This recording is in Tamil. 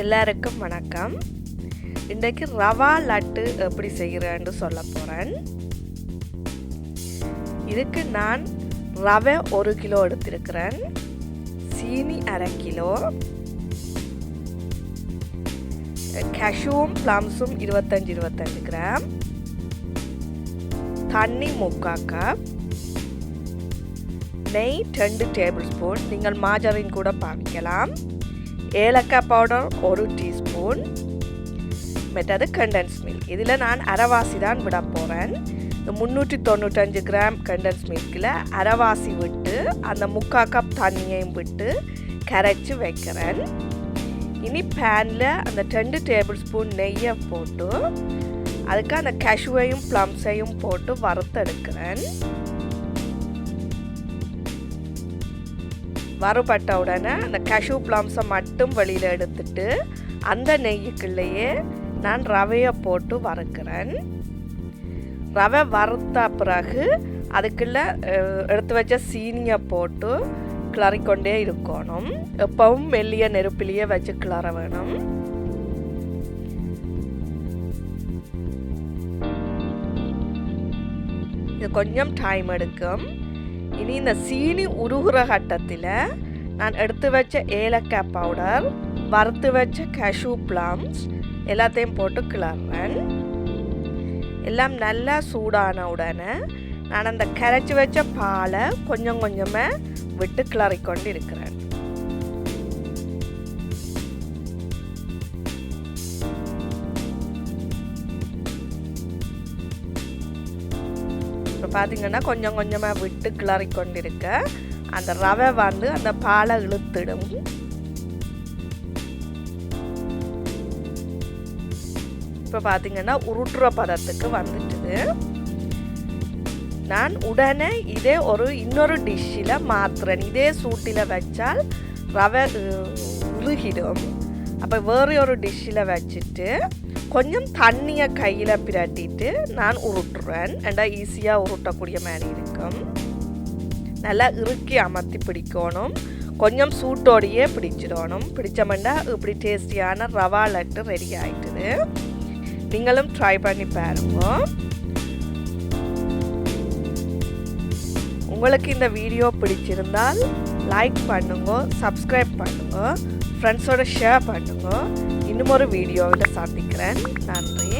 எல்லாருக்கும் வணக்கம். இன்றைக்கு ரவா லட்டு எப்படி செய்கிறேன்னு சொல்ல போகிறேன். இதுக்கு நான் ரவை 1 கிலோ எடுத்திருக்கிறேன், சீனி 1/2 கிலோ, கேஷ்யூவும் ப்ளம்ஸும் 25 கிராம், தண்ணி 3/4 கப், நெய் 2 டேபிள் ஸ்பூன், நீங்கள் மாஜரின் கூட பாவிக்கலாம், ஏலக்காய் பவுடர் 1 டீஸ்பூன், மற்றது கண்டென்ஸ் மில்க். இதில் நான் அரைவாசி தான் விட போகிறேன். இந்த 395 கிராம் கண்டென்ஸ் மில்கில் அரைவாசி விட்டு அந்த 3/4 கப் தண்ணியையும் விட்டு கரைச்சி வைக்கிறேன். இனி பேனில் அந்த 2 டேபிள் ஸ்பூன் நெய்யை போட்டு அதுக்கு அந்த கேஷ்யூவையும் ப்ளம்ஸையும் போட்டு வறுத்தெடுக்கிறேன். வறுபட்ட உடனே அந்த கேஷ்யூ ப்ளம்ஸை மட்டும் வெளியில் எடுத்துட்டு அந்த நெய்யுக்குள்ளேயே நான் ரவையை போட்டு வறுக்கிறேன். ரவை வறுத்த பிறகு அதுக்குள்ளே எடுத்து வச்ச சீனியை போட்டு கிளறிக்கொண்டே இருக்கணும். எப்பவும் மெல்லிய நெருப்பிலேயே வச்சு கிளற வேணும். இது கொஞ்சம் டைம் எடுக்கும். இனி இந்த சீனி உருகுற கட்டத்தில் நான் எடுத்து வச்ச ஏலக்காய் பவுடர், வறுத்து வச்ச கேஷ்யூ ப்ளம்ஸ் எல்லாத்தையும் போட்டு கிளறேன். எல்லாம் நல்லா சூடான உடனே நான் அந்த கரைச்சி வச்ச பாலை கொஞ்சம் கொஞ்சமாக விட்டு கிளறிக்கொண்டு இருக்கிறேன். இப்போ பார்த்தீங்கன்னா கொஞ்சம் கொஞ்சமாக விட்டு கிளறி கொண்டிருக்க அந்த ரவை வந்து அந்த பாலை இழுத்துடும். இப்போ பார்த்தீங்கன்னா உருட்டுற பதத்துக்கு வந்துட்டுது. நான் உடனே இதே இன்னொரு டிஷ்ஷில் மாற்றுறேன். இதே சூட்டில் வச்சால் ரவை உருகிடும். அப்போ வேறு ஒரு டிஷ்ஷில் வச்சுட்டு கொஞ்சம் தண்ணியை கையில் பிரட்டிட்டு நான் உருட்டுறேன். ஏண்டா ஈஸியாக உருட்டக்கூடிய மாதிரி இருக்கும். நல்லா இறுக்கி அமர்த்தி பிடிக்கணும். கொஞ்சம் சூட்டோடையே பிடிச்சிடணும். பிடிச்சமெண்டா இப்படி டேஸ்டியான ரவா லட்டு ரெடி ஆகிட்டுது. நீங்களும் ட்ரை பண்ணி பாருங்க. உங்களுக்கு இந்த வீடியோ பிடிச்சிருந்தால் லைக் பண்ணுங்க, சப்ஸ்கிரைப் பண்ணுங்க, ஃப்ரெண்ட்ஸோட ஷேர் பண்ணுங்க. இன்னும் ஒரு வீடியோவில் சந்திக்கிறேன். நன்றி.